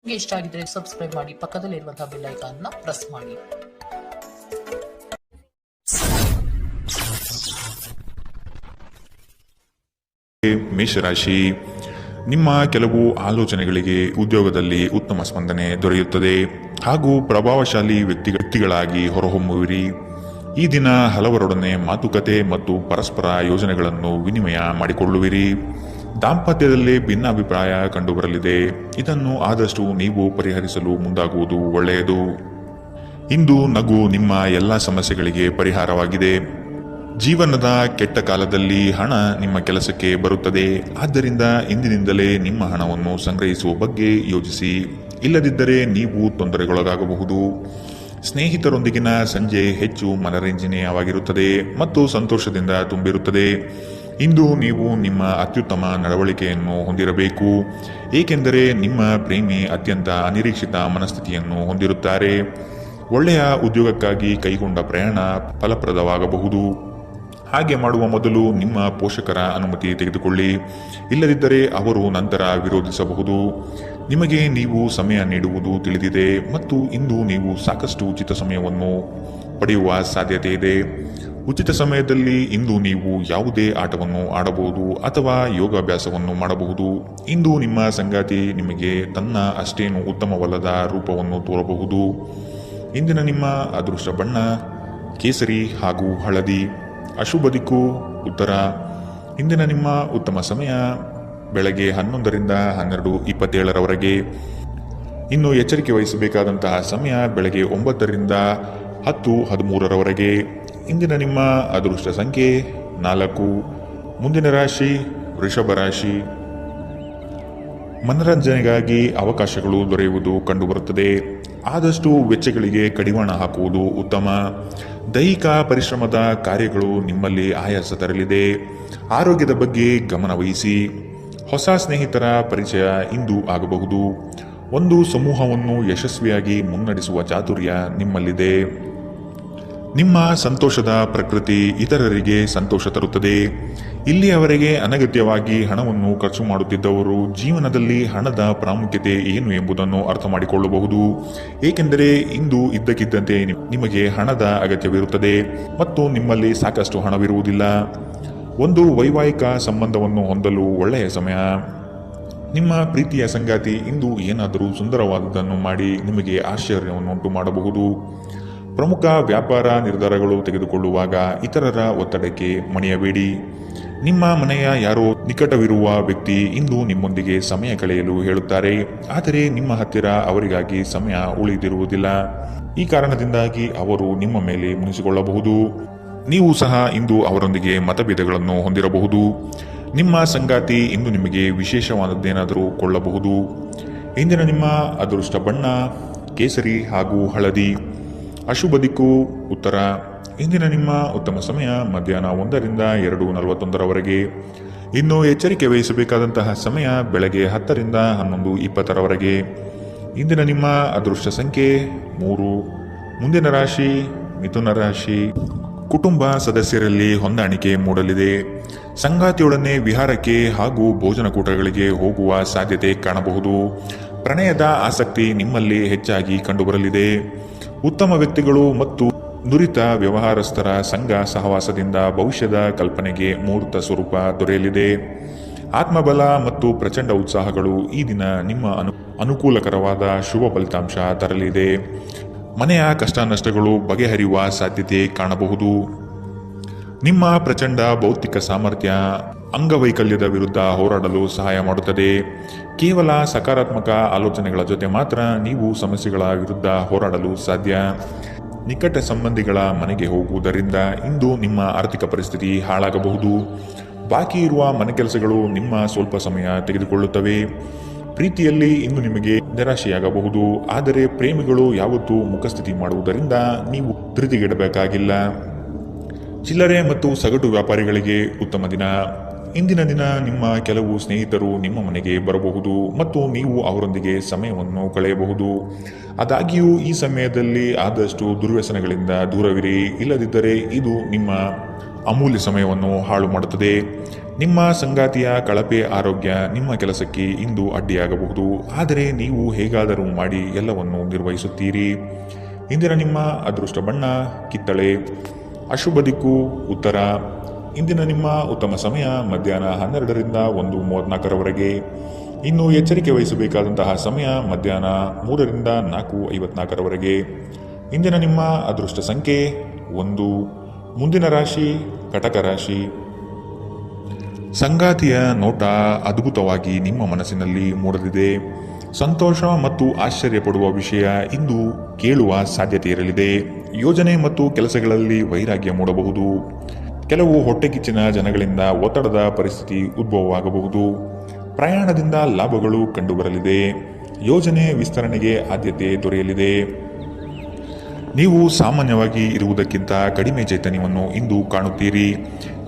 ನಿಮಗೆ ಇಷ್ಟ ಆಗಿದ್ರೆ ಸಬ್ಸ್ಕ್ರೈಬ್ ಮಾಡಿ, ಪಕ್ಕದಲ್ಲಿರುವಂತಹ ಬೆಲ್ ಐಕಾನ್ ನ ಪ್ರೆಸ್ ಮಾಡಿ. ಮೇಷರಾಶಿ, ನಿಮ್ಮ ಕೆಲವು ಆಲೋಚನೆಗಳಿಗೆ ಉದ್ಯೋಗದಲ್ಲಿ ಉತ್ತಮ ಸ್ಪಂದನೆ ದೊರೆಯುತ್ತದೆ ಹಾಗೂ ಪ್ರಭಾವಶಾಲಿ ವ್ಯಕ್ತಿಗಳಾಗಿ ಹೊರಹೊಮ್ಮುವಿರಿ. ಈ ದಿನ ಹಲವರೊಡನೆ ಮಾತುಕತೆ ಮತ್ತು ಪರಸ್ಪರ ಯೋಜನೆಗಳನ್ನು ವಿನಿಮಯ ಮಾಡಿಕೊಳ್ಳುವಿರಿ. ದಾಂಪತ್ಯದಲ್ಲಿ ಭಿನ್ನಾಭಿಪ್ರಾಯ ಕಂಡುಬರಲಿದೆ. ಇದನ್ನು ಆದಷ್ಟು ನೀವು ಪರಿಹರಿಸಲು ಮುಂದಾಗುವುದು ಒಳ್ಳೆಯದು. ಇಂದು ನಗು ನಿಮ್ಮ ಎಲ್ಲ ಸಮಸ್ಯೆಗಳಿಗೆ ಪರಿಹಾರವಾಗಿದೆ. ಜೀವನದ ಕೆಟ್ಟ ಕಾಲದಲ್ಲಿ ಹಣ ನಿಮ್ಮ ಕೆಲಸಕ್ಕೆ ಬರುತ್ತದೆ. ಆದ್ದರಿಂದ ಇಂದಿನಿಂದಲೇ ನಿಮ್ಮ ಹಣವನ್ನು ಸಂಗ್ರಹಿಸುವ ಬಗ್ಗೆ ಯೋಚಿಸಿ. ಇಲ್ಲದಿದ್ದರೆ ನೀವು ತೊಂದರೆಗೊಳಗಾಗಬಹುದು. ಸ್ನೇಹಿತರೊಂದಿಗಿನ ಸಂಜೆ ಹೆಚ್ಚು ಮನರಂಜನೀಯವಾಗಿರುತ್ತದೆ ಮತ್ತು ಸಂತೋಷದಿಂದ ತುಂಬಿರುತ್ತದೆ. ಇಂದು ನೀವು ನಿಮ್ಮ ಅತ್ಯುತ್ತಮ ನಡವಳಿಕೆಯನ್ನು ಹೊಂದಿರಬೇಕು, ಏಕೆಂದರೆ ನಿಮ್ಮ ಪ್ರೇಮಿ ಅತ್ಯಂತ ಅನಿರೀಕ್ಷಿತ ಮನಸ್ಥಿತಿಯನ್ನು ಹೊಂದಿರುತ್ತಾರೆ. ಒಳ್ಳೆಯ ಉದ್ಯೋಗಕ್ಕಾಗಿ ಕೈಗೊಂಡ ಪ್ರಯಾಣ ಫಲಪ್ರದವಾಗಬಹುದು. ಹಾಗೆ ಮಾಡುವ ಮೊದಲು ನಿಮ್ಮ ಪೋಷಕರ ಅನುಮತಿ ತೆಗೆದುಕೊಳ್ಳಿ, ಇಲ್ಲದಿದ್ದರೆ ಅವರು ನಂತರ ವಿರೋಧಿಸಬಹುದು. ನಿಮಗೆ ನೀವು ಸಮಯ ನೀಡುವುದು ತಿಳಿದಿದೆ ಮತ್ತು ಇಂದು ನೀವು ಸಾಕಷ್ಟು ಉಚಿತ ಸಮಯವನ್ನು ಪಡೆಯುವ ಸಾಧ್ಯತೆ ಇದೆ. ಉಚಿತ ಸಮಯದಲ್ಲಿ ಇಂದು ನೀವು ಯಾವುದೇ ಆಟವನ್ನು ಆಡಬಹುದು ಅಥವಾ ಯೋಗಾಭ್ಯಾಸವನ್ನು ಮಾಡಬಹುದು. ಇಂದು ನಿಮ್ಮ ಸಂಗಾತಿ ನಿಮಗೆ ತನ್ನ ಅಷ್ಟೇನು ಉತ್ತಮವಲ್ಲದ ರೂಪವನ್ನು ತೋರಬಹುದು. ಇಂದಿನ ನಿಮ್ಮ ಅದೃಷ್ಟ ಬಣ್ಣ ಕೇಸರಿ ಹಾಗೂ ಹಳದಿ. ಅಶುಭ ದಿಕ್ಕು ಉತ್ತರ. ಇಂದಿನ ನಿಮ್ಮ ಉತ್ತಮ ಸಮಯ ಬೆಳಗ್ಗೆ 11ರಿಂದ 12:27 ಇನ್ನು ಎಚ್ಚರಿಕೆ ವಹಿಸಬೇಕಾದಂತಹ ಸಮಯ ಬೆಳಗ್ಗೆ 9ರಿಂದ 10:13 ಇಂದಿನ ನಿಮ್ಮ ಅದೃಷ್ಟ ಸಂಖ್ಯೆ 4. ಮುಂದಿನ ರಾಶಿ ವೃಷಭ ರಾಶಿ. ಮನರಂಜನೆಗಾಗಿ ಅವಕಾಶಗಳು ದೊರೆಯುವುದು ಕಂಡುಬರುತ್ತದೆ. ಆದಷ್ಟು ವೆಚ್ಚಗಳಿಗೆ ಕಡಿವಾಣ ಹಾಕುವುದು ಉತ್ತಮ. ದೈಹಿಕ ಪರಿಶ್ರಮದ ಕಾರ್ಯಗಳು ನಿಮ್ಮಲ್ಲಿ ಆಯಾಸ ತರಲಿದೆ. ಆರೋಗ್ಯದ ಬಗ್ಗೆ ಗಮನ ವಹಿಸಿ. ಹೊಸ ಸ್ನೇಹಿತರ ಪರಿಚಯ ಇಂದು ಆಗಬಹುದು. ಒಂದು ಸಮೂಹವನ್ನು ಯಶಸ್ವಿಯಾಗಿ ಮುನ್ನಡೆಸುವ ಚಾತುರ್ಯ ನಿಮ್ಮಲ್ಲಿದೆ. ನಿಮ್ಮ ಸಂತೋಷದ ಪ್ರಕೃತಿ ಇತರರಿಗೆ ಸಂತೋಷ ತರುತ್ತದೆ. ಇಲ್ಲಿಯವರೆಗೆ ಅನಗತ್ಯವಾಗಿ ಹಣವನ್ನು ಖರ್ಚು ಮಾಡುತ್ತಿದ್ದವರು ಜೀವನದಲ್ಲಿ ಹಣದ ಪ್ರಾಮುಖ್ಯತೆ ಏನು ಎಂಬುದನ್ನು ಅರ್ಥ ಮಾಡಿಕೊಳ್ಳಬಹುದು. ಏಕೆಂದರೆ ಇಂದು ಇದ್ದಕ್ಕಿದ್ದಂತೆ ನಿಮಗೆ ಹಣದ ಅಗತ್ಯವಿರುತ್ತದೆ ಮತ್ತು ನಿಮ್ಮಲ್ಲಿ ಸಾಕಷ್ಟು ಹಣವಿರುವುದಿಲ್ಲ. ಒಂದು ವೈವಾಹಿಕ ಸಂಬಂಧವನ್ನು ಹೊಂದಲು ಒಳ್ಳೆಯ ಸಮಯ. ನಿಮ್ಮ ಪ್ರೀತಿಯ ಸಂಗಾತಿ ಇಂದು ಏನಾದರೂ ಸುಂದರವಾದದ್ದನ್ನು ಮಾಡಿ ನಿಮಗೆ ಆಶ್ಚರ್ಯವನ್ನುಂಟು ಮಾಡಬಹುದು. ಪ್ರಮುಖ ವ್ಯಾಪಾರ ನಿರ್ಧಾರಗಳು ತೆಗೆದುಕೊಳ್ಳುವಾಗ ಇತರರ ಒತ್ತಡಕ್ಕೆ ಮಣಿಯಬೇಡಿ. ನಿಮ್ಮ ಮನೆಯ ಯಾರೋ ನಿಕಟವಿರುವ ವ್ಯಕ್ತಿ ಇಂದು ನಿಮ್ಮೊಂದಿಗೆ ಸಮಯ ಕಳೆಯಲು ಹೇಳುತ್ತಾರೆ, ಆದರೆ ನಿಮ್ಮ ಹತ್ತಿರ ಅವರಿಗಾಗಿ ಸಮಯ ಉಳಿದಿರುವುದಿಲ್ಲ. ಈ ಕಾರಣದಿಂದಾಗಿ ಅವರು ನಿಮ್ಮ ಮೇಲೆ ಮುನಿಸಿಕೊಳ್ಳಬಹುದು. ನೀವು ಸಹ ಇಂದು ಅವರೊಂದಿಗೆ ಮತಭೇದಗಳನ್ನು ಹೊಂದಿರಬಹುದು. ನಿಮ್ಮ ಸಂಗಾತಿ ಇಂದು ನಿಮಗೆ ವಿಶೇಷವಾದದ್ದೇನಾದರೂ ಕೊಳ್ಳಬಹುದು. ಇಂದಿನ ನಿಮ್ಮ ಅದೃಷ್ಟ ಬಣ್ಣ ಕೇಸರಿ ಹಾಗೂ ಹಳದಿ. ಅಶುಭ ದಿಕ್ಕು ಉತ್ತರ. ಇಂದಿನ ನಿಮ್ಮ ಉತ್ತಮ ಸಮಯ ಮಧ್ಯಾಹ್ನ 1ರಿಂದ 2:41 ಇನ್ನು ಎಚ್ಚರಿಕೆ ವಹಿಸಬೇಕಾದಂತಹ ಸಮಯ ಬೆಳಗ್ಗೆ 10ರಿಂದ 11:20 ಇಂದಿನ ನಿಮ್ಮ ಅದೃಷ್ಟ ಸಂಖ್ಯೆ 3. ಮುಂದಿನ ರಾಶಿ ಮಿಥುನ ರಾಶಿ. ಕುಟುಂಬ ಸದಸ್ಯರಲ್ಲಿ ಹೊಂದಾಣಿಕೆ ಮೂಡಲಿದೆ. ಸಂಗಾತಿಯೊಡನೆ ವಿಹಾರಕ್ಕೆ ಹಾಗೂ ಭೋಜನಕೂಟಗಳಿಗೆ ಹೋಗುವ ಸಾಧ್ಯತೆ ಕಾಣಬಹುದು. ಪ್ರಣಯದ ಆಸಕ್ತಿ ನಿಮ್ಮಲ್ಲಿ ಹೆಚ್ಚಾಗಿ ಕಂಡುಬರಲಿದೆ. ಉತ್ತಮ ವ್ಯಕ್ತಿಗಳು ಮತ್ತು ನುರಿತ ವ್ಯವಹಾರಸ್ಥರ ಸಂಘ ಸಹವಾಸದಿಂದ ಭವಿಷ್ಯದ ಕಲ್ಪನೆಗೆ ಮೂರ್ತ ಸ್ವರೂಪ ದೊರೆಯಲಿದೆ. ಆತ್ಮಬಲ ಮತ್ತು ಪ್ರಚಂಡ ಉತ್ಸಾಹಗಳು ಈ ದಿನ ನಿಮ್ಮ ಅನುಕೂಲಕರವಾದ ಶುಭ ಫಲಿತಾಂಶ ತರಲಿದೆ. ಮನೆಯ ಕಷ್ಟ ನಷ್ಟಗಳು ಬಗೆಹರಿಯುವ ಸಾಧ್ಯತೆ ಕಾಣಬಹುದು. ನಿಮ್ಮ ಪ್ರಚಂಡ ಭೌತಿಕ ಸಾಮರ್ಥ್ಯ ಅಂಗವೈಕಲ್ಯದ ವಿರುದ್ಧ ಹೋರಾಡಲು ಸಹಾಯ ಮಾಡುತ್ತದೆ. ಕೇವಲ ಸಕಾರಾತ್ಮಕ ಆಲೋಚನೆಗಳ ಜೊತೆ ಮಾತ್ರ ನೀವು ಸಮಸ್ಯೆಗಳ ವಿರುದ್ಧ ಹೋರಾಡಲು ಸಾಧ್ಯ. ನಿಕಟ ಸಂಬಂಧಿಗಳ ಮನೆಗೆ ಹೋಗುವುದರಿಂದ ಇಂದು ನಿಮ್ಮ ಆರ್ಥಿಕ ಪರಿಸ್ಥಿತಿ ಹಾಳಾಗಬಹುದು. ಬಾಕಿ ಇರುವ ಮನೆ ಕೆಲಸಗಳು ನಿಮ್ಮ ಸ್ವಲ್ಪ ಸಮಯ ತೆಗೆದುಕೊಳ್ಳುತ್ತವೆ. ಪ್ರೀತಿಯಲ್ಲಿ ಇಂದು ನಿಮಗೆ ನಿರಾಶೆಯಾಗಬಹುದು, ಆದರೆ ಪ್ರೇಮಿಗಳು ಯಾವತ್ತೂ ಮುಖಸ್ಥಿತಿ ಮಾಡುವುದರಿಂದ ನೀವು ಧೃತಿಗೆಡಬೇಕಾಗಿಲ್ಲ. ಚಿಲ್ಲರೆ ಮತ್ತು ಸಗಟು ವ್ಯಾಪಾರಿಗಳಿಗೆ ಉತ್ತಮ ದಿನ. ಇಂದಿನ ದಿನ ನಿಮ್ಮ ಕೆಲವು ಸ್ನೇಹಿತರು ನಿಮ್ಮ ಮನೆಗೆ ಬರಬಹುದು ಮತ್ತು ನೀವು ಅವರೊಂದಿಗೆ ಸಮಯವನ್ನು ಕಳೆಯಬಹುದು. ಆದಾಗ್ಯೂ ಈ ಸಮಯದಲ್ಲಿ ಆದಷ್ಟು ದುರ್ವ್ಯಸನಗಳಿಂದ ದೂರವಿರಿ, ಇಲ್ಲದಿದ್ದರೆ ಇದು ನಿಮ್ಮ ಅಮೂಲ್ಯ ಸಮಯವನ್ನು ಹಾಳು ಮಾಡುತ್ತದೆ. ನಿಮ್ಮ ಸಂಗಾತಿಯ ಕಳಪೆ ಆರೋಗ್ಯ ನಿಮ್ಮ ಕೆಲಸಕ್ಕೆ ಇಂದು ಅಡ್ಡಿಯಾಗಬಹುದು, ಆದರೆ ನೀವು ಹೇಗಾದರೂ ಮಾಡಿ ಎಲ್ಲವನ್ನು ನಿರ್ವಹಿಸುತ್ತೀರಿ. ಇಂದಿನ ನಿಮ್ಮ ಅದೃಷ್ಟ ಬಣ್ಣ ಕಿತ್ತಳೆ. ಅಶುಭ ದಿಕ್ಕು ಉತ್ತರ. ಇಂದಿನ ನಿಮ್ಮ ಉತ್ತಮ ಸಮಯ ಮಧ್ಯಾಹ್ನ 12ರಿಂದ 1:34ರವರೆಗೆ. ಇನ್ನು ಎಚ್ಚರಿಕೆ ವಹಿಸಬೇಕಾದಂತಹ ಸಮಯ ಮಧ್ಯಾಹ್ನ 3ರಿಂದ 4:54ರವರೆಗೆ. ಇಂದಿನ ನಿಮ್ಮ ಅದೃಷ್ಟ ಸಂಖ್ಯೆ 1. ಮುಂದಿನ ರಾಶಿ ಕಟಕ ರಾಶಿ. ಸಂಗಾತಿಯ ನೋಟ ಅದ್ಭುತವಾಗಿ ನಿಮ್ಮ ಮನಸ್ಸಿನಲ್ಲಿ ಮೂಡಲಿದೆ. ಸಂತೋಷ ಮತ್ತು ಆಶ್ಚರ್ಯ ಪಡುವ ವಿಷಯ ಇಂದು ಕೇಳುವ ಸಾಧ್ಯತೆ ಇರಲಿದೆ. ಯೋಜನೆ ಮತ್ತು ಕೆಲಸಗಳಲ್ಲಿ ವೈರಾಗ್ಯ ಮೂಡಬಹುದು. ಕೆಲವು ಹೊಟ್ಟೆಕಿಚ್ಚಿನ ಜನಗಳಿಂದ ಒತ್ತಡದ ಪರಿಸ್ಥಿತಿ ಉದ್ಭವವಾಗಬಹುದು. ಪ್ರಯಾಣದಿಂದ ಲಾಭಗಳು ಕಂಡುಬರಲಿದೆ. ಯೋಜನೆ ವಿಸ್ತರಣೆಗೆ ಆದ್ಯತೆ ದೊರೆಯಲಿದೆ. ನೀವು ಸಾಮಾನ್ಯವಾಗಿ ಇರುವುದಕ್ಕಿಂತ ಕಡಿಮೆ ಚೈತನ್ಯವನ್ನು ಇಂದು ಕಾಣುತ್ತೀರಿ.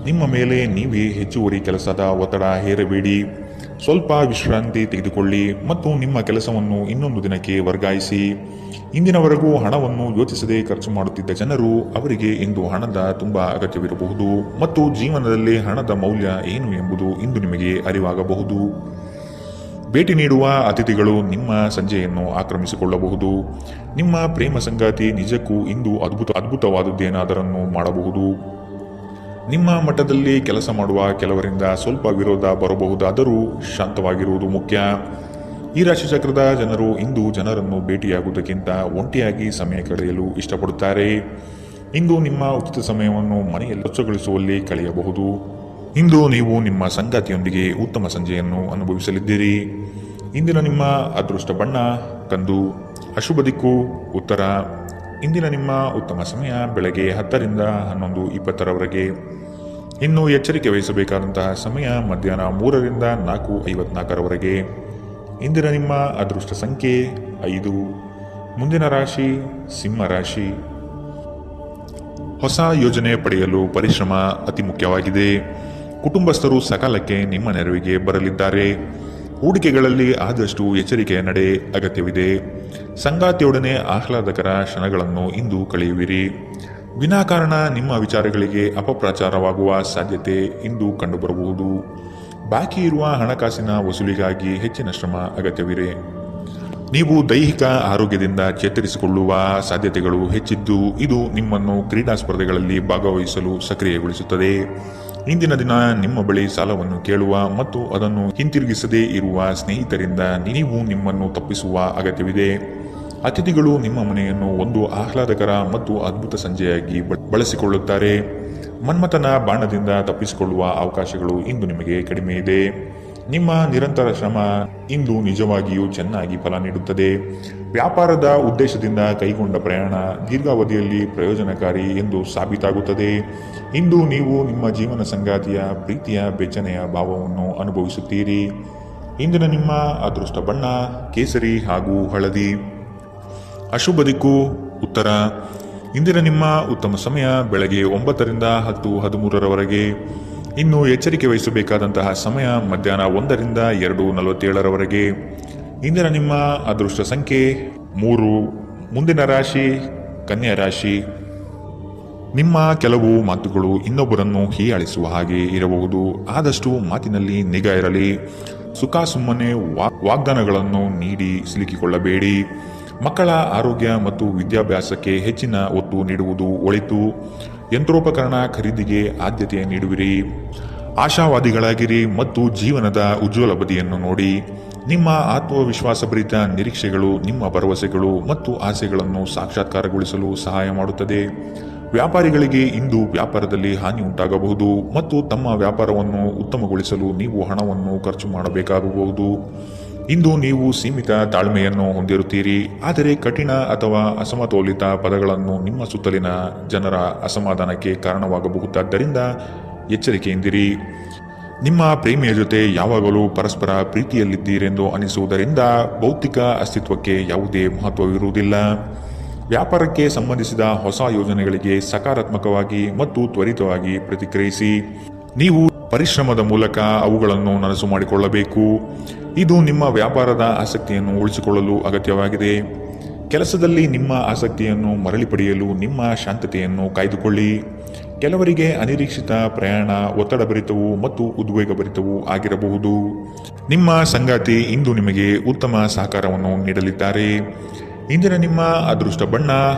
ನಿಮ್ಮ ಮೇಲೆ ನೀವೇ ಹೆಚ್ಚುವರಿ ಕೆಲಸದ ಒತ್ತಡ ಹೇರಬೇಡಿ. ಸ್ವಲ್ಪ ವಿಶ್ರಾಂತಿ ತೆಗೆದುಕೊಳ್ಳಿ ಮತ್ತು ನಿಮ್ಮ ಕೆಲಸವನ್ನು ಇನ್ನೊಂದು ದಿನಕ್ಕೆ ವರ್ಗಾಯಿಸಿ. ಇಂದಿನವರೆಗೂ ಹಣವನ್ನು ಯೋಚಿಸದೆ ಖರ್ಚು ಮಾಡುತ್ತಿದ್ದ ಜನರು ಅವರಿಗೆ ಇಂದು ಹಣದ ತುಂಬ ಅಗತ್ಯವಿರಬಹುದು ಮತ್ತು ಜೀವನದಲ್ಲಿ ಹಣದ ಮೌಲ್ಯ ಏನು ಎಂಬುದು ಇಂದು ನಿಮಗೆ ಅರಿವಾಗಬಹುದು. ಭೇಟಿ ನೀಡುವ ಅತಿಥಿಗಳು ನಿಮ್ಮ ಸಂಜೆಯನ್ನು ಆಕ್ರಮಿಸಿಕೊಳ್ಳಬಹುದು. ನಿಮ್ಮ ಪ್ರೇಮ ಸಂಗಾತಿ ನಿಜಕ್ಕೂ ಇಂದು ಅದ್ಭುತವಾದದ್ದೇನಾದರನ್ನು ಮಾಡಬಹುದು. ನಿಮ್ಮ ಮಟ್ಟದಲ್ಲಿ ಕೆಲಸ ಮಾಡುವ ಕೆಲವರಿಂದ ಸ್ವಲ್ಪ ವಿರೋಧ ಬರಬಹುದಾದರೂ ಶಾಂತವಾಗಿರುವುದು ಮುಖ್ಯ. ಈ ರಾಶಿಚಕ್ರದ ಜನರು ಇಂದು ಜನರನ್ನು ಭೇಟಿಯಾಗುವುದಕ್ಕಿಂತ ಒಂಟಿಯಾಗಿ ಸಮಯ ಕಳೆಯಲು ಇಷ್ಟಪಡುತ್ತಾರೆ. ಇಂದು ನಿಮ್ಮ ಉಚಿತ ಸಮಯವನ್ನು ಮನೆಯಲ್ಲಿ ಸ್ವಚ್ಛಗೊಳಿಸುವಲ್ಲಿ ಕಳೆಯಬಹುದು. ಇಂದು ನೀವು ನಿಮ್ಮ ಸಂಗಾತಿಯೊಂದಿಗೆ ಉತ್ತಮ ಸಂಜೆಯನ್ನು ಅನುಭವಿಸಲಿದ್ದೀರಿ. ಇಂದಿನ ನಿಮ್ಮ ಅದೃಷ್ಟ ಬಣ್ಣ ಕಂದು. ಅಶುಭ ದಿಕ್ಕು ಉತ್ತರ. ಇಂದಿನ ನಿಮ್ಮ ಉತ್ತಮ ಸಮಯ ಬೆಳಗ್ಗೆ 10ರಿಂದ 11:20ರವರೆಗೆ. ಇನ್ನು ಎಚ್ಚರಿಕೆ ವಹಿಸಬೇಕಾದಂತಹ ಸಮಯ ಮಧ್ಯಾಹ್ನ 3ರಿಂದ 4:54ರವರೆಗೆ. ಇಂದಿನ ನಿಮ್ಮ ಅದೃಷ್ಟ ಸಂಖ್ಯೆ 5. ಮುಂದಿನ ರಾಶಿ ಸಿಂಹ ರಾಶಿ. ಹೊಸ ಯೋಜನೆ ಪಡೆಯಲು ಪರಿಶ್ರಮ ಅತಿ ಮುಖ್ಯವಾಗಿದೆ. ಕುಟುಂಬಸ್ಥರು ಸಕಾಲಕ್ಕೆ ನಿಮ್ಮ ನೆರವಿಗೆ ಬರಲಿದ್ದಾರೆ. ಹೂಡಿಕೆಗಳಲ್ಲಿ ಆದಷ್ಟು ಎಚ್ಚರಿಕೆಯ ನಡೆ ಅಗತ್ಯವಿದೆ. ಸಂಗಾತಿಯೊಡನೆ ಆಹ್ಲಾದಕರ ಕ್ಷಣಗಳನ್ನು ಇಂದು ಕಳೆಯುವಿರಿ. ವಿನಾಕಾರಣ ನಿಮ್ಮ ವಿಚಾರಗಳಿಗೆ ಅಪಪ್ರಚಾರವಾಗುವ ಸಾಧ್ಯತೆ ಇಂದು ಕಂಡುಬರಬಹುದು. ಬಾಕಿ ಇರುವ ಹಣಕಾಸಿನ ವಸೂಲಿಗಾಗಿ ಹೆಚ್ಚಿನ ಶ್ರಮ ಅಗತ್ಯವಿದೆ. ನೀವು ದೈಹಿಕ ಆರೋಗ್ಯದಿಂದ ಚೇತರಿಸಿಕೊಳ್ಳುವ ಸಾಧ್ಯತೆಗಳು ಹೆಚ್ಚಿದ್ದು ಇದು ನಿಮ್ಮನ್ನು ಕ್ರೀಡಾ ಸ್ಪರ್ಧೆಗಳಲ್ಲಿ ಭಾಗವಹಿಸಲು ಸಕ್ರಿಯಗೊಳಿಸುತ್ತದೆ. ಇಂದಿನ ದಿನ ನಿಮ್ಮ ಬಳಿ ಸಾಲವನ್ನು ಕೇಳುವ ಮತ್ತು ಅದನ್ನು ಹಿಂತಿರುಗಿಸದೇ ಇರುವ ಸ್ನೇಹಿತರಿಂದ ನೀವು ನಿಮ್ಮನ್ನು ತಪ್ಪಿಸುವ ಅಗತ್ಯವಿದೆ. ಅತಿಥಿಗಳು ನಿಮ್ಮ ಮನೆಯನ್ನು ಒಂದು ಆಹ್ಲಾದಕರ ಮತ್ತು ಅದ್ಭುತ ಸಂಜೆಯಾಗಿ ಬಳಸಿಕೊಳ್ಳುತ್ತಾರೆ. ಮನ್ಮಥನ ಬಾಣದಿಂದ ತಪ್ಪಿಸಿಕೊಳ್ಳುವ ಅವಕಾಶಗಳು ಇಂದು ನಿಮಗೆ ಕಡಿಮೆ ಇದೆ. ನಿಮ್ಮ ನಿರಂತರ ಶ್ರಮ ಇಂದು ನಿಜವಾಗಿಯೂ ಚೆನ್ನಾಗಿ ಫಲ ನೀಡುತ್ತದೆ. ವ್ಯಾಪಾರದ ಉದ್ದೇಶದಿಂದ ಕೈಗೊಂಡ ಪ್ರಯಾಣ ದೀರ್ಘಾವಧಿಯಲ್ಲಿ ಪ್ರಯೋಜನಕಾರಿ ಎಂದು ಸಾಬೀತಾಗುತ್ತದೆ. ಇಂದು ನೀವು ನಿಮ್ಮ ಜೀವನ ಸಂಗಾತಿಯ ಪ್ರೀತಿಯ ಬೆಚ್ಚನೆಯ ಭಾವವನ್ನು ಅನುಭವಿಸುತ್ತೀರಿ. ಇಂದಿನ ನಿಮ್ಮ ಅದೃಷ್ಟ ಬಣ್ಣ ಕೇಸರಿ ಹಾಗೂ ಹಳದಿ. ಅಶುಭ ದಿಕ್ಕು ಉತ್ತರ. ಇಂದಿನ ನಿಮ್ಮ ಉತ್ತಮ ಸಮಯ ಬೆಳಗ್ಗೆ 9ರಿಂದ 10:13ರವರೆಗೆ. ಇನ್ನು ಎಚ್ಚರಿಕೆ ವಹಿಸಬೇಕಾದಂತಹ ಸಮಯ ಮಧ್ಯಾಹ್ನ 1ರಿಂದ 2:47ರವರೆಗೆ. ಇಂದಿನ ನಿಮ್ಮ ಅದೃಷ್ಟ ಸಂಖ್ಯೆ 3. ಮುಂದಿನ ರಾಶಿ ಕನ್ಯಾ ರಾಶಿ. ನಿಮ್ಮ ಕೆಲವು ಮಾತುಗಳು ಇನ್ನೊಬ್ಬರನ್ನು ಹೀಯಾಳಿಸುವ ಹಾಗೆ ಇರಬಹುದು. ಆದಷ್ಟು ಮಾತಿನಲ್ಲಿ ನಿಗಾ ಇರಲಿ. ಸುಮ್ಮನೆ ವಾಗ್ದಾನಗಳನ್ನು ನೀಡಿ ಸಿಲುಕಿಕೊಳ್ಳಬೇಡಿ. ಮಕ್ಕಳ ಆರೋಗ್ಯ ಮತ್ತು ವಿದ್ಯಾಭ್ಯಾಸಕ್ಕೆ ಹೆಚ್ಚಿನ ಒತ್ತು ನೀಡುವುದು ಒಳಿತು. ಯಂತ್ರೋಪಕರಣ ಖರೀದಿಗೆ ಆದ್ಯತೆ ನೀಡುವಿರಿ. ಆಶಾವಾದಿಗಳಾಗಿರಿ ಮತ್ತು ಜೀವನದ ಉಜ್ವಲ ಬದಿಯನ್ನು ನೋಡಿ. ನಿಮ್ಮ ಆತ್ಮವಿಶ್ವಾಸಭರಿತ ನಿರೀಕ್ಷೆಗಳು ನಿಮ್ಮ ಭರವಸೆಗಳು ಮತ್ತು ಆಸೆಗಳನ್ನು ಸಾಕ್ಷಾತ್ಕಾರಗೊಳಿಸಲು ಸಹಾಯ ಮಾಡುತ್ತದೆ. ವ್ಯಾಪಾರಿಗಳಿಗೆ ಇಂದು ವ್ಯಾಪಾರದಲ್ಲಿ ಹಾನಿ ಉಂಟಾಗಬಹುದು ಮತ್ತು ತಮ್ಮ ವ್ಯಾಪಾರವನ್ನು ಉತ್ತಮಗೊಳಿಸಲು ನೀವು ಹಣವನ್ನು ಖರ್ಚು ಮಾಡಬೇಕಾಗಬಹುದು. ಇಂದು ನೀವು ಸೀಮಿತ ತಾಳ್ಮೆಯನ್ನು ಹೊಂದಿರುತ್ತೀರಿ, ಆದರೆ ಕಠಿಣ ಅಥವಾ ಅಸಮತೋಲಿತ ಪದಗಳನ್ನು ನಿಮ್ಮ ಸುತ್ತಲಿನ ಜನರ ಅಸಮಾಧಾನಕ್ಕೆ ಕಾರಣವಾಗಬಹುದಾದ್ದರಿಂದ ಎಚ್ಚರಿಕೆಯಿಂದಿರಿ. ನಿಮ್ಮ ಪ್ರೇಮಿಯ ಜೊತೆ ಯಾವಾಗಲೂ ಪರಸ್ಪರ ಪ್ರೀತಿಯಲ್ಲಿದ್ದೀರೆಂದು ಅನಿಸುವುದರಿಂದ ಭೌತಿಕ ಅಸ್ತಿತ್ವಕ್ಕೆ ಯಾವುದೇ ಮಹತ್ವವಿರುವುದಿಲ್ಲ. ವ್ಯಾಪಾರಕ್ಕೆ ಸಂಬಂಧಿಸಿದ ಹೊಸ ಯೋಜನೆಗಳಿಗೆ ಸಕಾರಾತ್ಮಕವಾಗಿ ಮತ್ತು ತ್ವರಿತವಾಗಿ ಪ್ರತಿಕ್ರಿಯಿಸಿ. ನೀವು ಪರಿಶ್ರಮದ ಮೂಲಕ ಅವುಗಳನ್ನು ನನಸು ಮಾಡಿಕೊಳ್ಳಬೇಕು. ಇದು ನಿಮ್ಮ ವ್ಯಾಪಾರದ ಆಸಕ್ತಿಯನ್ನು ಉಳಿಸಿಕೊಳ್ಳಲು ಅಗತ್ಯವಾಗಿದೆ. ಕೆಲಸದಲ್ಲಿ ನಿಮ್ಮ ಆಸಕ್ತಿಯನ್ನು ಮರಳಿ ಪಡೆಯಲು ನಿಮ್ಮ ಶಾಂತತೆಯನ್ನು ಕಾಯ್ದುಕೊಳ್ಳಿ. ಕೆಲವರಿಗೆ ಅನಿರೀಕ್ಷಿತ ಪ್ರಯಾಣ ಒತ್ತಡಭರಿತವೂ ಮತ್ತು ಉದ್ವೇಗಭರಿತವೂ ಆಗಿರಬಹುದು. ನಿಮ್ಮ ಸಂಗಾತಿ ಇಂದು ನಿಮಗೆ ಉತ್ತಮ ಸಹಕಾರವನ್ನು ನೀಡಲಿದ್ದಾರೆ. ಇಂದಿನ ನಿಮ್ಮ ಅದೃಷ್ಟ ಬಣ್ಣ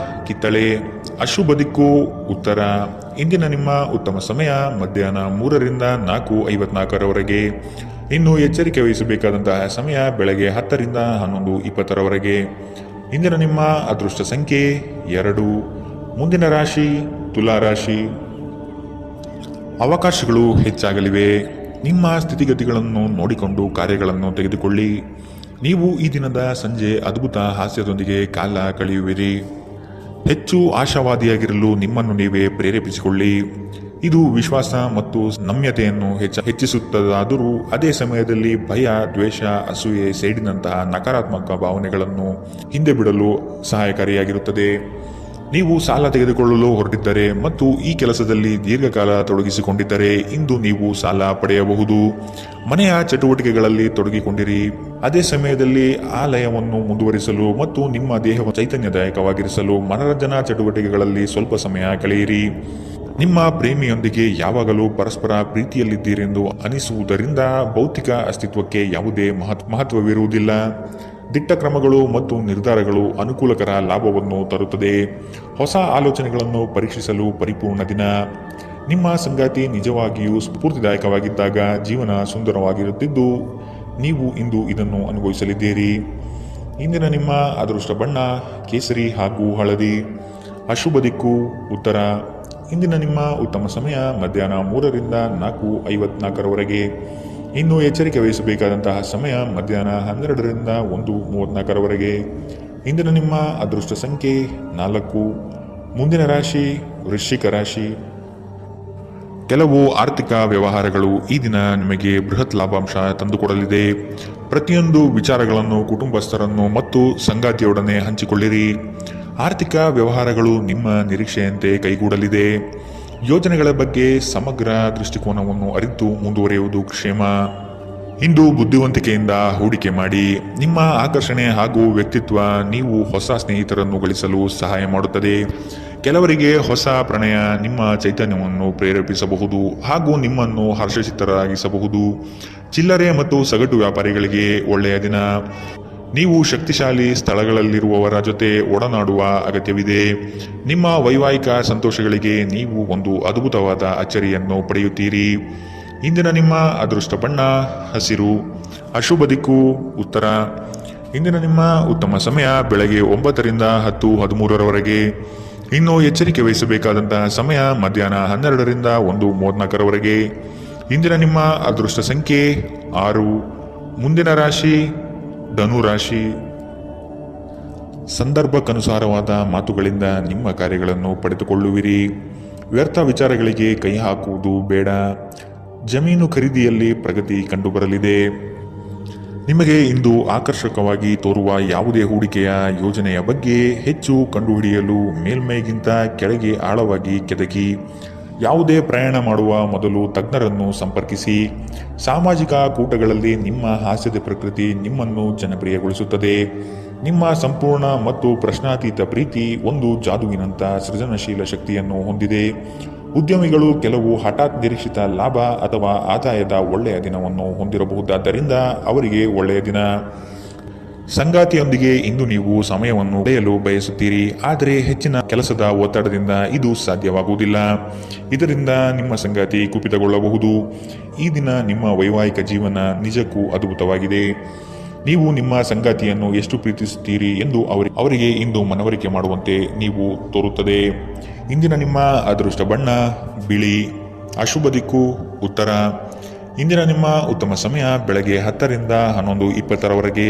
ಕಿತ್ತಳೆ. ಅಶುಭ ದಿಕ್ಕು ಉತ್ತರ. ಇಂದಿನ ನಿಮ್ಮ ಉತ್ತಮ ಸಮಯ ಮಧ್ಯಾಹ್ನ 3ರಿಂದ 4:54ರವರೆಗೆ. ಇನ್ನು ಎಚ್ಚರಿಕೆ ವಹಿಸಬೇಕಾದಂತಹ ಸಮಯ ಬೆಳಗ್ಗೆ 10ರಿಂದ 11:20ರವರೆಗೆ. ಇಂದಿನ ನಿಮ್ಮ ಅದೃಷ್ಟ ಸಂಖ್ಯೆ 2. ಮುಂದಿನ ರಾಶಿ ತುಲಾ ರಾಶಿ. ಅವಕಾಶಗಳು ಹೆಚ್ಚಾಗಲಿವೆ. ನಿಮ್ಮ ಸ್ಥಿತಿಗತಿಗಳನ್ನು ನೋಡಿಕೊಂಡು ಕಾರ್ಯಗಳನ್ನು ತೆಗೆದುಕೊಳ್ಳಿ. ನೀವು ಈ ದಿನದ ಸಂಜೆ ಅದ್ಭುತ ಹಾಸ್ಯದೊಂದಿಗೆ ಕಾಲ ಕಳೆಯುವಿರಿ. ಹೆಚ್ಚು ಆಶಾವಾದಿಯಾಗಿರಲು ನಿಮ್ಮನ್ನು ನೀವೇ ಪ್ರೇರೇಪಿಸಿಕೊಳ್ಳಿ. ಇದು ವಿಶ್ವಾಸ ಮತ್ತು ನಮ್ಯತೆಯನ್ನು ಹೆಚ್ಚಿಸುತ್ತದಾದರೂ ಅದೇ ಸಮಯದಲ್ಲಿ ಭಯ, ದ್ವೇಷ, ಅಸೂಯೆ, ಸೇಡಿನಂತಹ ನಕಾರಾತ್ಮಕ ಭಾವನೆಗಳನ್ನು ಹಿಂದೆ ಬಿಡಲು ಸಹಾಯಕಾರಿಯಾಗಿರುತ್ತದೆ. ನೀವು ಸಾಲ ತೆಗೆದುಕೊಳ್ಳಲು ಹೊರಟಿದ್ದರೆ ಮತ್ತು ಈ ಕೆಲಸದಲ್ಲಿ ದೀರ್ಘಕಾಲ ತೊಡಗಿಸಿಕೊಂಡಿದ್ದರೆ ಇಂದು ನೀವು ಸಾಲ ಪಡೆಯಬಹುದು. ಮನೆಯ ಚಟುವಟಿಕೆಗಳಲ್ಲಿ ತೊಡಗಿಕೊಂಡಿರಿ. ಅದೇ ಸಮಯದಲ್ಲಿ ಆ ಲಯವನ್ನು ಮುಂದುವರಿಸಲು ಮತ್ತು ನಿಮ್ಮ ದೇಹವನ್ನು ಚೈತನ್ಯದಾಯಕವಾಗಿರಿಸಲು ಮನರಂಜನಾ ಚಟುವಟಿಕೆಗಳಲ್ಲಿ ಸ್ವಲ್ಪ ಸಮಯ ಕಳೆಯಿರಿ. ನಿಮ್ಮ ಪ್ರೇಮಿಯೊಂದಿಗೆ ಯಾವಾಗಲೂ ಪರಸ್ಪರ ಪ್ರೀತಿಯಲ್ಲಿದ್ದೀರೆಂದು ಅನಿಸುವುದರಿಂದ ಭೌತಿಕ ಅಸ್ತಿತ್ವಕ್ಕೆ ಯಾವುದೇ ಮಹತ್ವವಿರುವುದಿಲ್ಲ. ದಿಟ್ಟ ಕ್ರಮಗಳು ಮತ್ತು ನಿರ್ಧಾರಗಳು ಅನುಕೂಲಕರ ಲಾಭವನ್ನು ತರುತ್ತದೆ. ಹೊಸ ಆಲೋಚನೆಗಳನ್ನು ಪರೀಕ್ಷಿಸಲು ಪರಿಪೂರ್ಣ ದಿನ. ನಿಮ್ಮ ಸಂಗಾತಿ ನಿಜವಾಗಿಯೂ ಸ್ಫೂರ್ತಿದಾಯಕವಾಗಿದ್ದಾಗ ಜೀವನ ಸುಂದರವಾಗಿರುತ್ತಿದ್ದು ನೀವು ಇಂದು ಇದನ್ನು ಅನುಭವಿಸಲಿದ್ದೀರಿ. ಇಂದಿನ ನಿಮ್ಮ ಅದೃಷ್ಟ ಬಣ್ಣ ಕೇಸರಿ ಹಾಗೂ ಹಳದಿ. ಅಶುಭ ದಿಕ್ಕು ಉತ್ತರ. ಇಂದಿನ ನಿಮ್ಮ ಉತ್ತಮ ಸಮಯ ಮಧ್ಯಾಹ್ನ 3ರಿಂದ 4:54ರವರೆಗೆ. ಇನ್ನು ಎಚ್ಚರಿಕೆ ವಹಿಸಬೇಕಾದಂತಹ ಸಮಯ ಮಧ್ಯಾಹ್ನ 12ರಿಂದ 1:34ರವರೆಗೆ. ಇಂದಿನ ನಿಮ್ಮ ಅದೃಷ್ಟ ಸಂಖ್ಯೆ 4. ಮುಂದಿನ ರಾಶಿ ವೃಶ್ಚಿಕ ರಾಶಿ. ಕೆಲವು ಆರ್ಥಿಕ ವ್ಯವಹಾರಗಳು ಈ ದಿನ ನಿಮಗೆ ಬೃಹತ್ ಲಾಭಾಂಶ ತಂದುಕೊಡಲಿದೆ. ಪ್ರತಿಯೊಂದು ವಿಚಾರಗಳನ್ನು ಕುಟುಂಬಸ್ಥರನ್ನು ಮತ್ತು ಸಂಗಾತಿಯೊಡನೆ ಹಂಚಿಕೊಳ್ಳಿರಿ. ಆರ್ಥಿಕ ವ್ಯವಹಾರಗಳು ನಿಮ್ಮ ನಿರೀಕ್ಷೆಯಂತೆ ಕೈಗೂಡಲಿದೆ. ಯೋಜನೆಗಳ ಬಗ್ಗೆ ಸಮಗ್ರ ದೃಷ್ಟಿಕೋನವನ್ನು ಅರಿತು ಮುಂದುವರಿಯುವುದು ಕ್ಷೇಮ. ಇಂದು ಬುದ್ಧಿವಂತಿಕೆಯಿಂದ ಹೂಡಿಕೆ ಮಾಡಿ. ನಿಮ್ಮ ಆಕರ್ಷಣೆ ಹಾಗೂ ವ್ಯಕ್ತಿತ್ವ ನೀವು ಹೊಸ ಸ್ನೇಹಿತರನ್ನು ಗಳಿಸಲು ಸಹಾಯ ಮಾಡುತ್ತದೆ. ಕೆಲವರಿಗೆ ಹೊಸ ಪ್ರಣಯ ನಿಮ್ಮ ಚೈತನ್ಯವನ್ನು ಪ್ರೇರೇಪಿಸಬಹುದು ಹಾಗೂ ನಿಮ್ಮನ್ನು ಹರ್ಷಚಿತ್ತರಾಗಿಸಬಹುದು. ಚಿಲ್ಲರೆ ಮತ್ತು ಸಗಟು ವ್ಯಾಪಾರಿಗಳಿಗೆ ಒಳ್ಳೆಯ ದಿನ. ನೀವು ಶಕ್ತಿಶಾಲಿ ಸ್ಥಳಗಳಲ್ಲಿರುವವರ ಜೊತೆ ಒಡನಾಡುವ ಅಗತ್ಯವಿದೆ. ನಿಮ್ಮ ವೈವಾಹಿಕ ಸಂತೋಷಗಳಿಗೆ ನೀವು ಒಂದು ಅದ್ಭುತವಾದ ಅಚ್ಚರಿಯನ್ನು ಪಡೆಯುತ್ತೀರಿ. ಇಂದಿನ ನಿಮ್ಮ ಅದೃಷ್ಟ ಬಣ್ಣ ಹಸಿರು. ಅಶುಭ ದಿಕ್ಕು ಉತ್ತರ. ಇಂದಿನ ನಿಮ್ಮ ಉತ್ತಮ ಸಮಯ ಬೆಳಗ್ಗೆ 9ರಿಂದ 10:13ರವರೆಗೆ. ಇನ್ನು ಎಚ್ಚರಿಕೆ ವಹಿಸಬೇಕಾದಂತಹ ಸಮಯ ಮಧ್ಯಾಹ್ನ 12ರಿಂದ 1:34ರವರೆಗೆ. ಇಂದಿನ ನಿಮ್ಮ ಅದೃಷ್ಟ ಸಂಖ್ಯೆ 6. ಮುಂದಿನ ರಾಶಿ ಧನು ರಾಶಿ. ಸಂದರ್ಭಕ್ಕನುಸಾರವಾದ ಮಾತುಗಳಿಂದ ನಿಮ್ಮ ಕಾರ್ಯಗಳನ್ನು ಪಡೆದುಕೊಳ್ಳುವಿರಿ. ವ್ಯರ್ಥ ವಿಚಾರಗಳಿಗೆ ಕೈ ಹಾಕುವುದು ಬೇಡ. ಜಮೀನು ಖರೀದಿಯಲ್ಲಿ ಪ್ರಗತಿ ಕಂಡುಬರಲಿದೆ. ನಿಮಗೆ ಇಂದು ಆಕರ್ಷಕವಾಗಿ ತೋರುವ ಯಾವುದೇ ಹೂಡಿಕೆಯ ಯೋಜನೆಯ ಬಗ್ಗೆ ಹೆಚ್ಚು ಕಂಡುಹಿಡಿಯಲು ಮೇಲ್ಮೈಗಿಂತ ಕೆಳಗೆ ಆಳವಾಗಿ ಕೆದಕಿ. ಯಾವುದೇ ಪ್ರಯಾಣ ಮಾಡುವ ಮೊದಲು ತಜ್ಞರನ್ನು ಸಂಪರ್ಕಿಸಿ. ಸಾಮಾಜಿಕ ಕೂಟಗಳಲ್ಲಿ ನಿಮ್ಮ ಹಾಸ್ಯದ ಪ್ರಕೃತಿ ನಿಮ್ಮನ್ನು ಜನಪ್ರಿಯಗೊಳಿಸುತ್ತದೆ. ನಿಮ್ಮ ಸಂಪೂರ್ಣ ಮತ್ತು ಪ್ರಶ್ನಾತೀತ ಪ್ರೀತಿ ಒಂದು ಜಾದುವಿನಂಥ ಸೃಜನಶೀಲ ಶಕ್ತಿಯನ್ನು ಹೊಂದಿದೆ. ಉದ್ಯಮಿಗಳು ಕೆಲವು ಹಠಾತ್ ನಿರೀಕ್ಷಿತ ಲಾಭ ಅಥವಾ ಆದಾಯದ ಒಳ್ಳೆಯ ದಿನವನ್ನು ಹೊಂದಿರಬಹುದಾದ್ದರಿಂದ ಅವರಿಗೆ ಒಳ್ಳೆಯ ದಿನ. ಸಂಗಾತಿಯೊಂದಿಗೆ ಇಂದು ನೀವು ಸಮಯವನ್ನು ಕಳೆಯಲು ಬಯಸುತ್ತೀರಿ, ಆದರೆ ಹೆಚ್ಚಿನ ಕೆಲಸದ ಒತ್ತಡದಿಂದ ಇದು ಸಾಧ್ಯವಾಗುವುದಿಲ್ಲ. ಇದರಿಂದ ನಿಮ್ಮ ಸಂಗಾತಿ ಕುಪಿತಗೊಳ್ಳಬಹುದು. ಈ ದಿನ ನಿಮ್ಮ ವೈವಾಹಿಕ ಜೀವನ ನಿಜಕ್ಕೂ ಅದ್ಭುತವಾಗಿದೆ. ನೀವು ನಿಮ್ಮ ಸಂಗಾತಿಯನ್ನು ಎಷ್ಟು ಪ್ರೀತಿಸುತ್ತೀರಿ ಎಂದು ಅವರಿಗೆ ಇಂದು ಮನವರಿಕೆ ಮಾಡುವಂತೆ ನೀವು ತೋರುತ್ತದೆ. ಇಂದಿನ ನಿಮ್ಮ ಅದೃಷ್ಟ ಬಣ್ಣ ಬಿಳಿ. ಅಶುಭ ದಿಕ್ಕು ಉತ್ತರ. ಇಂದಿನ ನಿಮ್ಮ ಉತ್ತಮ ಸಮಯ ಬೆಳಗ್ಗೆ 10ರಿಂದ 11:20ರವರೆಗೆ.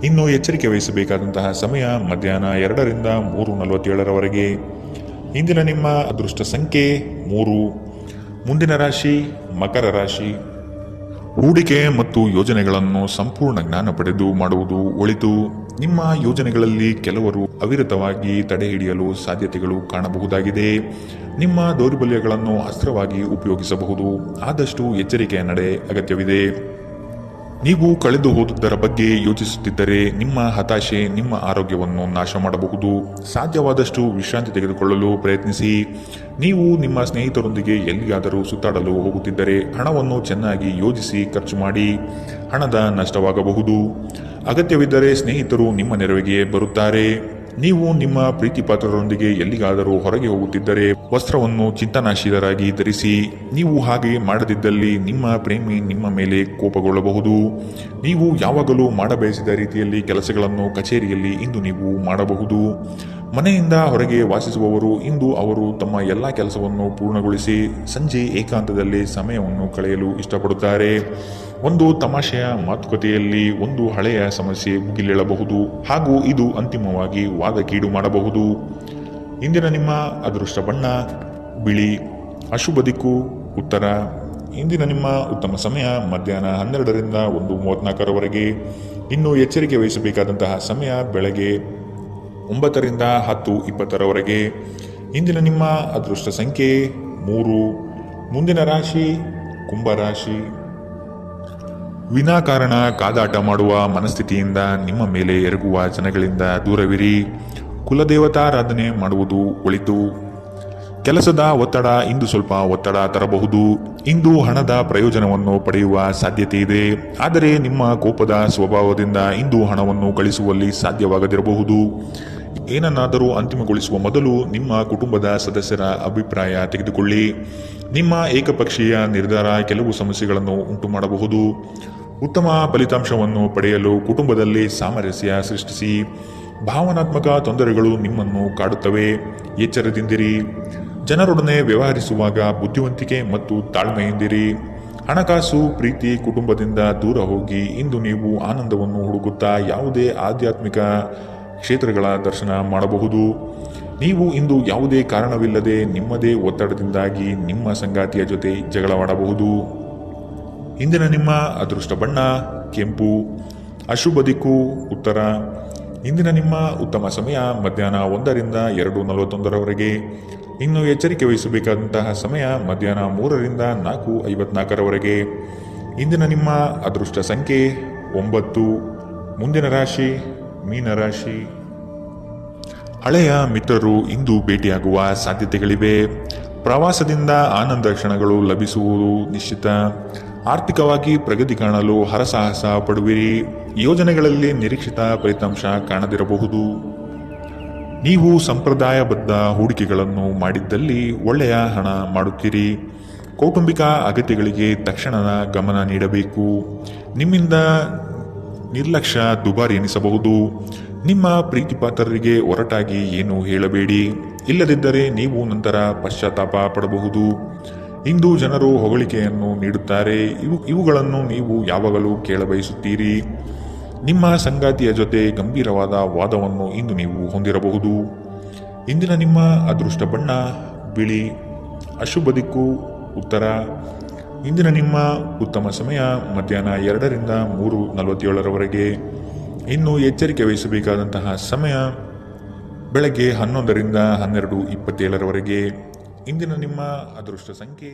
ಇನ್ನು ಎಚ್ಚರಿಕೆ ವಹಿಸಬೇಕಾದಂತಹ ಸಮಯ ಮಧ್ಯಾಹ್ನ 2ರಿಂದ 3:47ರವರೆಗೆ. ಇಂದಿನ ನಿಮ್ಮ ಅದೃಷ್ಟ ಸಂಖ್ಯೆ 3. ಮುಂದಿನ ರಾಶಿ ಮಕರ ರಾಶಿ. ಹೂಡಿಕೆ ಮತ್ತು ಯೋಜನೆಗಳನ್ನು ಸಂಪೂರ್ಣ ಜ್ಞಾನ ಪಡೆದು ಮಾಡುವುದು ಒಳಿತು. ನಿಮ್ಮ ಯೋಜನೆಗಳಲ್ಲಿ ಕೆಲವರು ಅವಿರತವಾಗಿ ತಡೆ ಹಿಡಿಯಲು ಸಾಧ್ಯತೆಗಳು ಕಾಣಬಹುದಾಗಿದೆ. ನಿಮ್ಮ ದೌರ್ಬಲ್ಯಗಳನ್ನು ಅಸ್ತ್ರವಾಗಿ ಉಪಯೋಗಿಸಬಹುದು. ಆದಷ್ಟು ಎಚ್ಚರಿಕೆಯ ನಡೆ ಅಗತ್ಯವಿದೆ. ನೀವು ಕಳೆದು ಹೋದುದರ ಬಗ್ಗೆ ಯೋಚಿಸುತ್ತಿದ್ದರೆ ನಿಮ್ಮ ಹತಾಶೆ ನಿಮ್ಮ ಆರೋಗ್ಯವನ್ನು ನಾಶ ಮಾಡಬಹುದು. ಸಾಧ್ಯವಾದಷ್ಟು ವಿಶ್ರಾಂತಿ ತೆಗೆದುಕೊಳ್ಳಲು ಪ್ರಯತ್ನಿಸಿ. ನೀವು ನಿಮ್ಮ ಸ್ನೇಹಿತರೊಂದಿಗೆ ಎಲ್ಲಿಯಾದರೂ ಸುತ್ತಾಡಲು ಹೋಗುತ್ತಿದ್ದರೆ ಹಣವನ್ನು ಚೆನ್ನಾಗಿ ಯೋಜಿಸಿ ಖರ್ಚು ಮಾಡಿ. ಹಣದ ನಷ್ಟವಾಗಬಹುದು. ಅಗತ್ಯವಿದ್ದರೆ ಸ್ನೇಹಿತರು ನಿಮ್ಮ ನೆರವಿಗೆ ಬರುತ್ತಾರೆ. ನೀವು ನಿಮ್ಮ ಪ್ರೀತಿಪಾತ್ರರೊಂದಿಗೆ ಎಲ್ಲಿಗಾದರೂ ಹೊರಗೆ ಹೋಗುತ್ತಿದ್ದರೆ ವಸ್ತ್ರವನ್ನು ಚಿಂತನಾಶೀಲರಾಗಿ ಧರಿಸಿ. ನೀವು ಹಾಗೆ ಮಾಡದಿದ್ದಲ್ಲಿ ನಿಮ್ಮ ಪ್ರೇಮಿ ನಿಮ್ಮ ಮೇಲೆ ಕೋಪಗೊಳ್ಳಬಹುದು. ನೀವು ಯಾವಾಗಲೂ ಮಾಡಬಯಸಿದ ರೀತಿಯಲ್ಲಿ ಕೆಲಸಗಳನ್ನು ಕಚೇರಿಯಲ್ಲಿ ಇಂದು ನೀವು ಮಾಡಬಹುದು. ಮನೆಯಿಂದ ಹೊರಗೆ ವಾಸಿಸುವವರು ಇಂದು ಅವರು ತಮ್ಮ ಎಲ್ಲ ಕೆಲಸವನ್ನು ಪೂರ್ಣಗೊಳಿಸಿ ಸಂಜೆ ಏಕಾಂತದಲ್ಲಿ ಸಮಯವನ್ನು ಕಳೆಯಲು ಇಷ್ಟಪಡುತ್ತಾರೆ. ಒಂದು ತಮಾಷೆಯ ಮಾತುಕತೆಯಲ್ಲಿ ಒಂದು ಹಳೆಯ ಸಮಸ್ಯೆ ಮುಗಿಲೇಳಬಹುದು ಹಾಗೂ ಇದು ಅಂತಿಮವಾಗಿ ವಾದಕೀಡು ಮಾಡಬಹುದು. ಇಂದಿನ ನಿಮ್ಮ ಅದೃಷ್ಟ ಬಣ್ಣ ಬಿಳಿ. ಅಶುಭ ದಿಕ್ಕು ಉತ್ತರ. ಇಂದಿನ ನಿಮ್ಮ ಉತ್ತಮ ಸಮಯ ಮಧ್ಯಾಹ್ನ 12ರಿಂದ 1:34ರವರೆಗೆ. ಇನ್ನು ಎಚ್ಚರಿಕೆ ವಹಿಸಬೇಕಾದಂತಹ ಸಮಯ ಬೆಳಗ್ಗೆ 9ರಿಂದ 10:20ರವರೆಗೆ. ಇಂದಿನ ನಿಮ್ಮ ಅದೃಷ್ಟ ಸಂಖ್ಯೆ 3. ಮುಂದಿನ ರಾಶಿ ಕುಂಭರಾಶಿ. ವಿನಾಕಾರಣ ಕಾದಾಟ ಮಾಡುವ ಮನಸ್ಥಿತಿಯಿಂದ ನಿಮ್ಮ ಮೇಲೆ ಎರಗುವ ಜನಗಳಿಂದ ದೂರವಿರಿ. ಕುಲದೇವತಾರಾಧನೆ ಮಾಡುವುದು ಒಳಿತು. ಕೆಲಸದ ಒತ್ತಡ ಇಂದು ಸ್ವಲ್ಪ ಒತ್ತಡ ತರಬಹುದು. ಇಂದು ಹಣದ ಪ್ರಯೋಜನವನ್ನು ಪಡೆಯುವ ಸಾಧ್ಯತೆ ಇದೆ. ಆದರೆ ನಿಮ್ಮ ಕೋಪದ ಸ್ವಭಾವದಿಂದ ಇಂದು ಹಣವನ್ನು ಗಳಿಸುವಲ್ಲಿ ಸಾಧ್ಯವಾಗದಿರಬಹುದು. ಏನನ್ನಾದರೂ ಅಂತಿಮಗೊಳಿಸುವ ಮೊದಲು ನಿಮ್ಮ ಕುಟುಂಬದ ಸದಸ್ಯರ ಅಭಿಪ್ರಾಯ ತೆಗೆದುಕೊಳ್ಳಿ. ನಿಮ್ಮ ಏಕಪಕ್ಷೀಯ ನಿರ್ಧಾರ ಕೆಲವು ಸಮಸ್ಯೆಗಳನ್ನು ಉಂಟು ಮಾಡಬಹುದು. ಉತ್ತಮ ಫಲಿತಾಂಶವನ್ನು ಪಡೆಯಲು ಕುಟುಂಬದಲ್ಲಿ ಸಾಮರಸ್ಯ ಸೃಷ್ಟಿಸಿ. ಭಾವನಾತ್ಮಕ ತೊಂದರೆಗಳು ನಿಮ್ಮನ್ನು ಕಾಡುತ್ತವೆ. ಎಚ್ಚರದಿಂದಿರಿ. ಜನರೊಡನೆ ವ್ಯವಹರಿಸುವಾಗ ಬುದ್ಧಿವಂತಿಕೆ ಮತ್ತು ತಾಳ್ಮೆಯಿಂದಿರಿ. ಹಣಕಾಸು ಪ್ರೀತಿ ಕುಟುಂಬದಿಂದ ದೂರ ಹೋಗಿ ಇಂದು ನೀವು ಆನಂದವನ್ನು ಹುಡುಕುತ್ತಾ ಯಾವುದೇ ಆಧ್ಯಾತ್ಮಿಕ ಕ್ಷೇತ್ರಗಳ ದರ್ಶನ ಮಾಡಬಹುದು. ನೀವು ಇಂದು ಯಾವುದೇ ಕಾರಣವಿಲ್ಲದೆ ನಿಮ್ಮದೇ ಒತ್ತಡದಿಂದಾಗಿ ನಿಮ್ಮ ಸಂಗಾತಿಯ ಜೊತೆ ಜಗಳವಾಡಬಹುದು. ಇಂದಿನ ನಿಮ್ಮ ಅದೃಷ್ಟ ಬಣ್ಣ ಕೆಂಪು. ಅಶುಭ ದಿಕ್ಕು ಉತ್ತರ. ಇಂದಿನ ನಿಮ್ಮ ಉತ್ತಮ ಸಮಯ ಮಧ್ಯಾಹ್ನ 1ರಿಂದ 2:41ರವರೆಗೆ. ಇನ್ನು ಎಚ್ಚರಿಕೆ ವಹಿಸಬೇಕಾದಂತಹ ಸಮಯ ಮಧ್ಯಾಹ್ನ 3ರಿಂದ 4:54ರವರೆಗೆ. ಇಂದಿನ ನಿಮ್ಮ ಅದೃಷ್ಟ ಸಂಖ್ಯೆ 9. ಮುಂದಿನ ರಾಶಿ ಮೀನರಾಶಿ. ಹಳೆಯ ಮಿತ್ರರು ಇಂದು ಭೇಟಿಯಾಗುವ ಸಾಧ್ಯತೆಗಳಿವೆ. ಪ್ರವಾಸದಿಂದ ಆನಂದ ಕ್ಷಣಗಳು ಲಭಿಸುವುದು ನಿಶ್ಚಿತ. ಆರ್ಥಿಕವಾಗಿ ಪ್ರಗತಿ ಕಾಣಲು ಹರಸಾಹಸ ಪಡುವಿರಿ. ಯೋಜನೆಗಳಲ್ಲಿ ನಿರೀಕ್ಷಿತ ಫಲಿತಾಂಶ ಕಾಣದಿರಬಹುದು. ನೀವು ಸಂಪ್ರದಾಯಬದ್ಧ ಹೂಡಿಕೆಗಳನ್ನು ಮಾಡಿದ್ದಲ್ಲಿ ಒಳ್ಳೆಯ ಹಣ ಮಾಡುತ್ತೀರಿ. ಕೌಟುಂಬಿಕ ಅಗತ್ಯಗಳಿಗೆ ತಕ್ಷಣದ ಗಮನ ನೀಡಬೇಕು. ನಿಮ್ಮಿಂದ ನಿರ್ಲಕ್ಷ್ಯ ದುಬಾರಿ ಎನಿಸಬಹುದು. ನಿಮ್ಮ ಪ್ರೀತಿಪಾತ್ರರಿಗೆ ಒರಟಾಗಿ ಏನು ಹೇಳಬೇಡಿ. ಇಲ್ಲದಿದ್ದರೆ ನೀವು ನಂತರ ಪಶ್ಚಾತ್ತಾಪ ಪಡಬಹುದು. ಇಂದು ಜನರು ಹೊಗಳಿಕೆಯನ್ನು ನೀಡುತ್ತಾರೆ. ಇವುಗಳನ್ನು ನೀವು ಯಾವಾಗಲೂ ಕೇಳಬಯಸುತ್ತೀರಿ. ನಿಮ್ಮ ಸಂಗಾತಿಯ ಜೊತೆ ಗಂಭೀರವಾದ ವಾದವನ್ನು ಇಂದು ನೀವು ಹೊಂದಿರಬಹುದು. ಇಂದಿನ ನಿಮ್ಮ ಅದೃಷ್ಟ ಬಣ್ಣ ಬಿಳಿ. ಅಶುಭ ದಿಕ್ಕು ಉತ್ತರ. ಇಂದಿನ ನಿಮ್ಮ ಉತ್ತಮ ಸಮಯ ಮಧ್ಯಾಹ್ನ 2ರಿಂದ 3:47ರವರೆಗೆ. ಇನ್ನು ಎಚ್ಚರಿಕೆ ವಹಿಸಬೇಕಾದಂತಹ ಸಮಯ ಬೆಳಗ್ಗೆ 11ರಿಂದ 12:27ರವರೆಗೆ. ಇಂದಿನ ನಿಮ್ಮ ಅದೃಷ್ಟ ಸಂಖ್ಯೆ